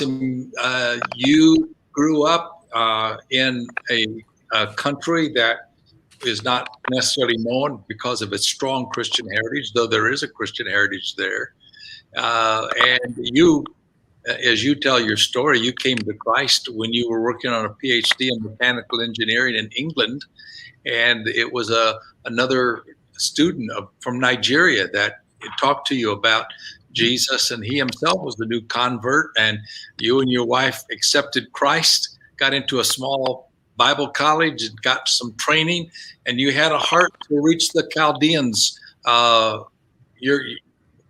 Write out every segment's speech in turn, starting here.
you grew up in a country that is not necessarily known because of its strong Christian heritage, though there is a Christian heritage there. And you, as you tell your story, you came to Christ when you were working on a PhD in mechanical engineering in England, and it was another student from Nigeria that talked to you about Jesus, and he himself was the new convert, and you and your wife accepted Christ, got into a small Bible college and got some training, and you had a heart to reach the Chaldeans.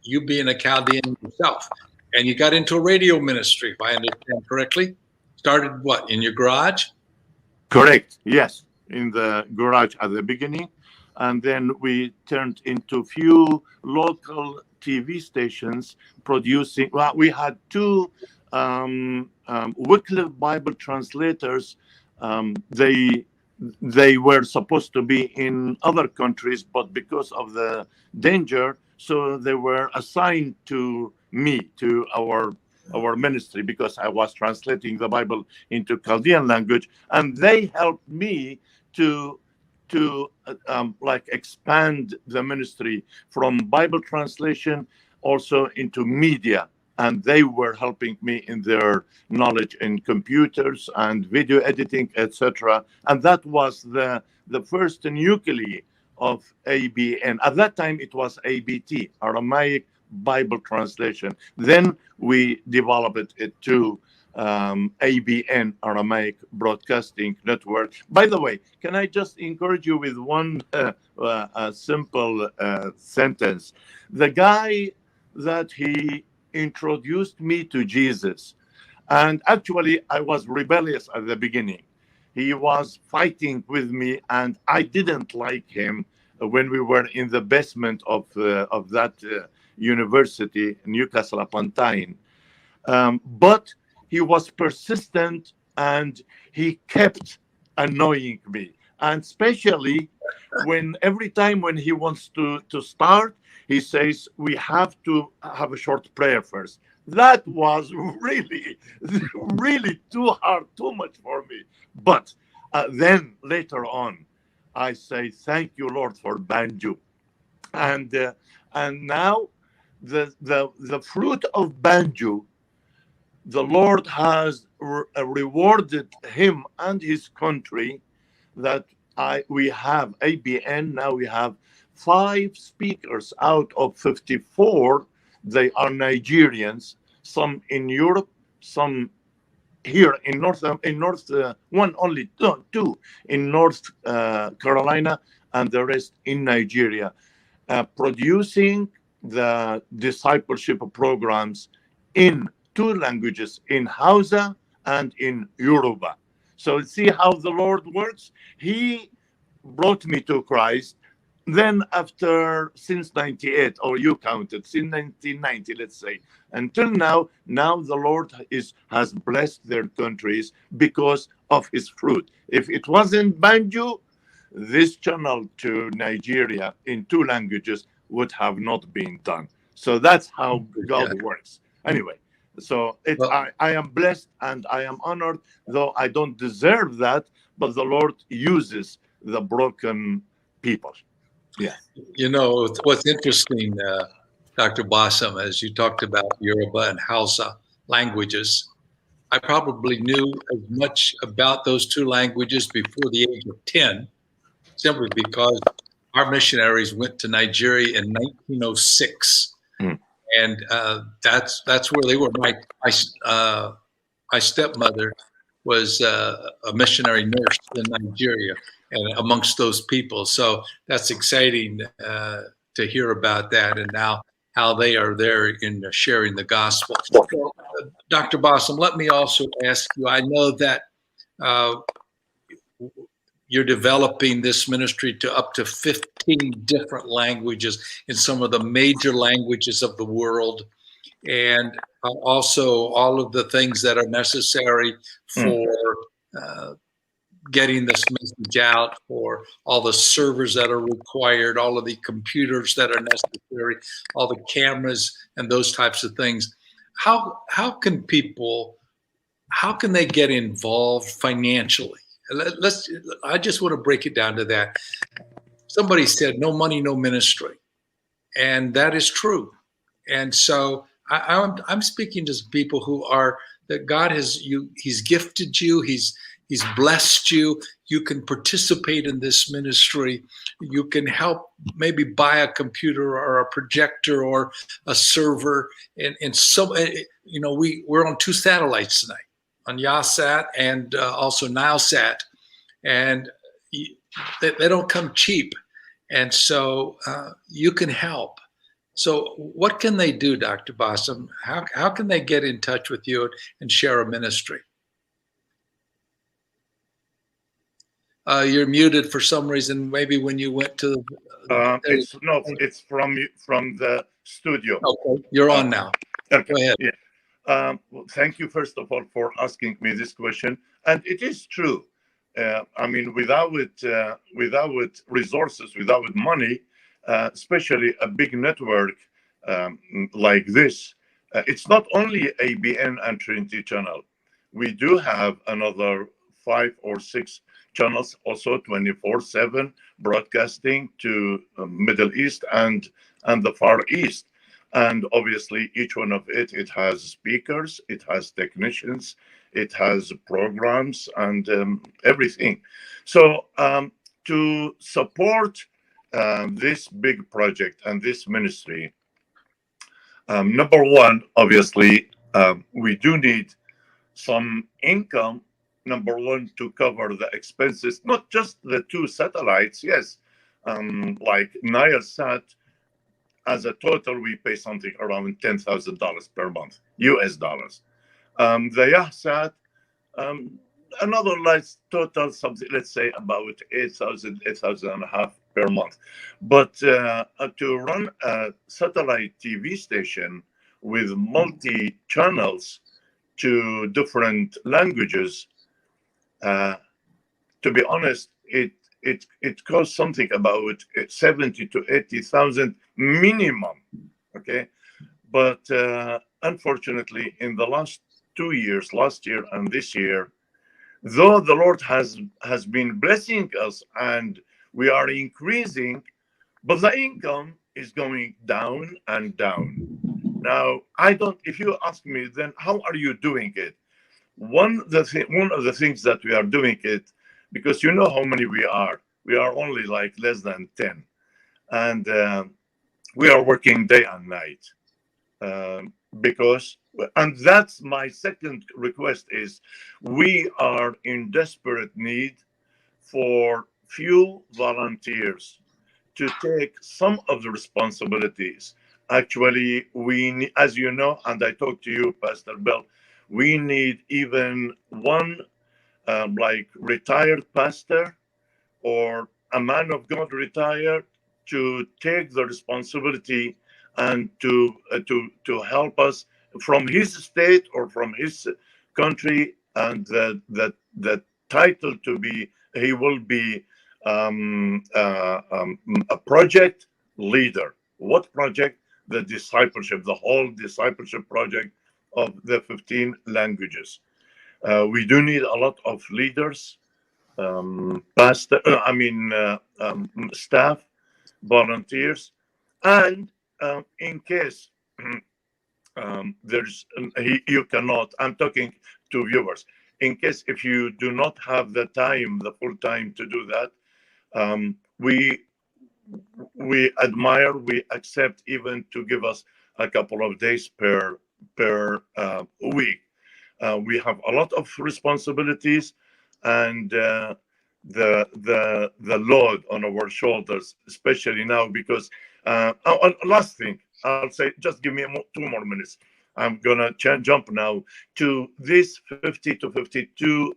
You being a Chaldean yourself, and you got into a radio ministry, if I understand correctly. Started what, in your garage? Correct. Yes, in the garage at the beginning, and then we turned into few local TV stations producing. Well, we had two Wycliffe Bible translators. They were supposed to be in other countries, but because of the danger, so they were assigned to me, to our ministry, because I was translating the Bible into Chaldean language, and they helped me to like expand the ministry from Bible translation also into media. And they were helping me in their knowledge in computers and video editing, etc. And that was the first nuclei of ABN. At that time, it was ABT, Aramaic Bible Translation. Then we developed it to ABN, Aramaic Broadcasting Network. By the way, can I just encourage you with one simple sentence? The guy that he introduced me to Jesus, and actually I was rebellious at the beginning. He was fighting with me, and I didn't like him when we were in the basement of that university, Newcastle upon Tyne. But he was persistent, and he kept annoying me. And especially when every time when he wants to start, he says, we have to have a short prayer first. That was really, really too hard, too much for me. But then later on, I say, thank you, Lord, for banjo. And now the fruit of banjo, the Lord has rewarded him and his country, that we have ABN. Now we have 5 speakers out of 54. They are Nigerians, some in Europe, some here in one only, two in North Carolina, and the rest in Nigeria, producing the discipleship programs in 2 languages, in Hausa and in Yoruba. So see how the Lord works. He brought me to Christ. Then since 98, or you counted, since 1990, let's say, until now the Lord has blessed their countries because of his fruit. If it wasn't banjo, this channel to Nigeria in 2 languages would have not been done. So that's how God works. Anyway, so I am blessed and I am honored, though I don't deserve that, but the Lord uses the broken people. Yeah. You know, what's interesting, Dr. Bassim, as you talked about Yoruba and Hausa languages, I probably knew as much about those 2 languages before the age of 10, simply because our missionaries went to Nigeria in 1906. And that's where they were. My stepmother was a missionary nurse in Nigeria, and amongst those people. So that's exciting to hear about that, and now how they are there in sharing the gospel. Dr. Bassim, let me also ask you, I know that you're developing this ministry to up to 15 different languages in some of the major languages of the world, and also all of the things that are necessary for getting this message out, for all the servers that are required, all of the computers that are necessary, all the cameras and those types of things. how can people, how can they get involved financially? Let's. I just want to break it down to that. Somebody said, "No money, no ministry," and that is true. And so I'm speaking to people who are, that God has you. He's gifted you. He's blessed you. You can participate in this ministry. You can help maybe buy a computer or a projector or a server. And so we're on two satellites tonight, on Yasat and also Nilesat, and they don't come cheap. And so you can help. So, what can they do, Dr. Bassim? How can they get in touch with you and share a ministry? You're muted for some reason. Maybe when you went to. It's from the studio. Okay, you're on now. Okay. Go ahead. Yeah. Well, thank you first of all for asking me this question, and it is true. I mean, without resources, without money, especially a big network um, like this, it's not only ABN and Trinity Channel. We do have another 5 or 6 channels, also 24/7 broadcasting to Middle East and the Far East. And obviously, each one of it has speakers, it has technicians, it has programs, and everything. So to support this big project and this ministry, number one, obviously, we do need some income. Number one, to cover the expenses, not just the 2 satellites. Yes, like Nilesat, as a total, we pay something around $10,000 per month, US dollars. The Yahsat, um, another lights total something, let's say about 8,000, 8,000 and a half per month. But to run a satellite TV station with multi channels to different languages, uh, to be honest, it costs something about 70 to 80,000 minimum. Okay, but unfortunately, in the last 2 years, last year and this year, though the Lord has been blessing us and we are increasing, but the income is going down and down. Now, I don't. If you ask me, then how are you doing it? One of the things that we are doing it, because you know how many we are. We are only like less than 10, and we are working day and night, because, and that's my second request, is we are in desperate need for few volunteers to take some of the responsibilities. Actually, as you know, and I talked to you, Pastor Bell, we need even one like retired pastor or a man of God retired to take the responsibility and to help us from his state or from his country, and the title to be, he will be a project leader. What project? The discipleship, the whole discipleship project of the 15 languages. We do need a lot of leaders, pastor, staff, volunteers, and in case there's you cannot. I'm talking to viewers. In case if you do not have the time, the full time to do that, um, we we accept even to give us a couple of days per week. We have a lot of responsibilities, and the load on our shoulders, especially now, because last thing I'll say, just give me 2 more minutes. I'm gonna jump now to these 50 to 52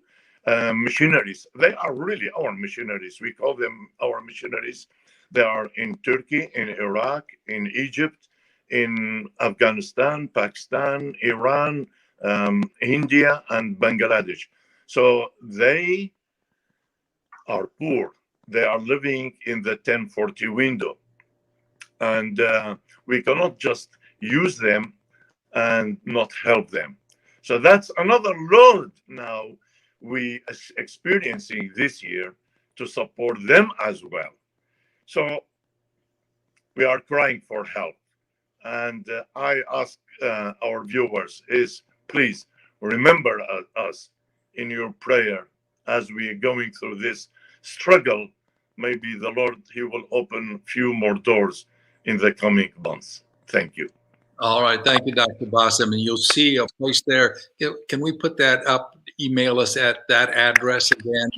missionaries. They are really our missionaries. We call them our missionaries. They are in Turkey, in Iraq, in Egypt, in Afghanistan, Pakistan, Iran, India, and Bangladesh. So they are poor. They are living in the 1040 window. And we cannot just use them and not help them. So that's another load now we experiencing this year to support them as well. So we are crying for help. And I ask our viewers is please remember us in your prayer as we are going through this struggle. Maybe the Lord, he will open few more doors in the coming months. Thank you. All right. Thank you, Dr. Bassim. And you'll see a place there. Can we put that up? Email us at that address again.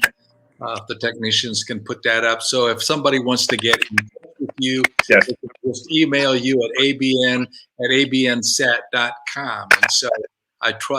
If the technicians can put that up. So if somebody wants to get in touch with you, Yes. they can just email you at abn@abnsat.com. And so I trust